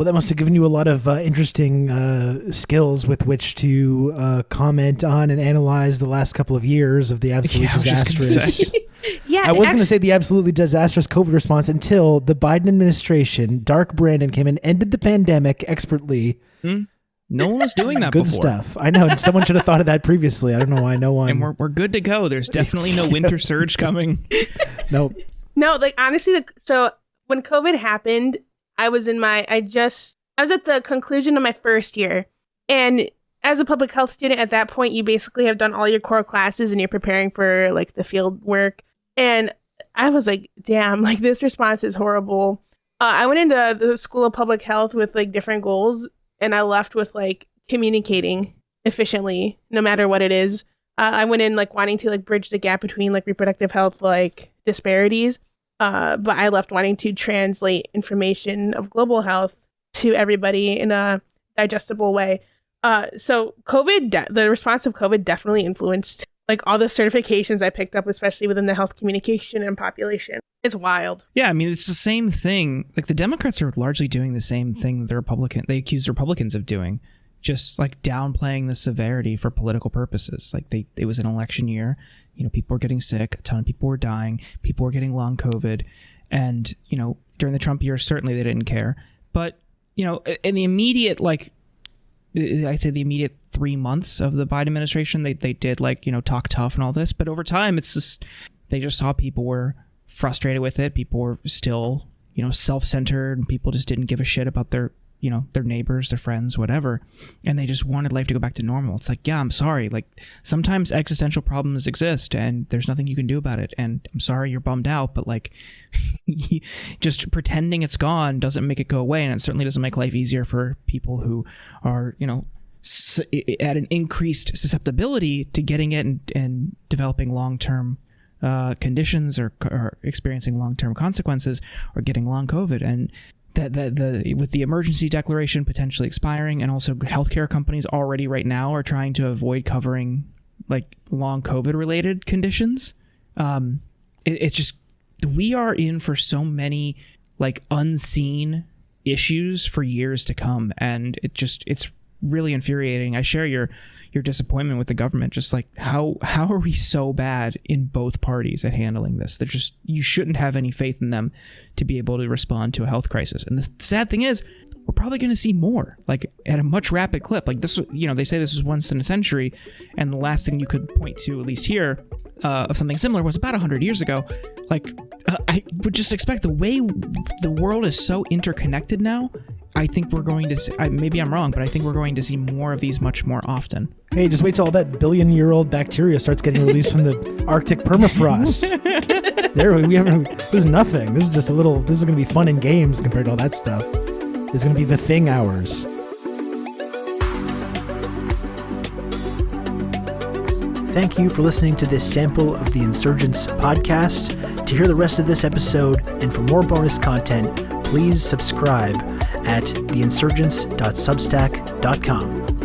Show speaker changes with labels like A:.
A: Well, that must have given you a lot of interesting skills with which to comment on and analyze the last couple of years of the absolutely disastrous. I was going to say the absolutely disastrous COVID response until the Biden administration, Dark Brandon, came and ended the pandemic expertly.
B: No one was doing that
A: Good
B: before.
A: stuff. I know. Someone should have thought of that previously. I don't know why no one.
B: And we're good to go. There's definitely no winter surge coming.
A: Nope.
C: No, like honestly, so when COVID happened, I was at the conclusion of my first year. And as a public health student at that point, you basically have done all your core classes and you're preparing for like the field work. And I was like, damn, like this response is horrible. I went into the School of Public Health with like different goals. And I left with like communicating efficiently, no matter what it is. I went in like wanting to like bridge the gap between like reproductive health like disparities. But I left wanting to translate information of global health to everybody in a digestible way. So the response of COVID definitely influenced like all the certifications I picked up, especially within the health communication and population. It's wild.
B: Yeah, I mean, it's the same thing. Like the Democrats are largely doing the same thing they accuse Republicans of doing, just like downplaying the severity for political purposes. Like it was an election year, people were getting sick, a ton of people were dying, people were getting long COVID, and during the Trump years, certainly they didn't care. But in the immediate I'd say the immediate 3 months of the Biden administration, they did talk tough and all this, but over time it's just they just saw people were frustrated with it. People were still self-centered, and people just didn't give a shit about their neighbors, their friends, whatever, and they just wanted life to go back to normal. It's like, yeah, I'm sorry, like sometimes existential problems exist and there's nothing you can do about it, and I'm sorry you're bummed out, but like just pretending it's gone doesn't make it go away, and it certainly doesn't make life easier for people who are at an increased susceptibility to getting it and developing long-term conditions or experiencing long-term consequences or getting long COVID. And that with the emergency declaration potentially expiring, and also healthcare companies already right now are trying to avoid covering like long COVID related conditions. It's just, we are in for so many like unseen issues for years to come, and it's really infuriating. I share your disappointment with the government. Just like how are we so bad in both parties at handling this? They're just, you shouldn't have any faith in them to be able to respond to a health crisis. And the sad thing is, we're probably going to see more, like at a much rapid clip. Like this, they say this was once in a century, and the last thing you could point to, at least here, of something similar was about 100 years ago. Like I would just expect, the way the world is so interconnected now, I think we're going to see, maybe I'm wrong, but I think we're going to see more of these much more often.
A: Hey, just wait till all that billion-year-old bacteria starts getting released from the Arctic permafrost. This is nothing. This is just this is going to be fun and games compared to all that stuff. It's going to be the thing hours. Thank you for listening to this sample of the Insurgents podcast. To hear the rest of this episode and for more bonus content, please subscribe at theinsurgents.substack.com.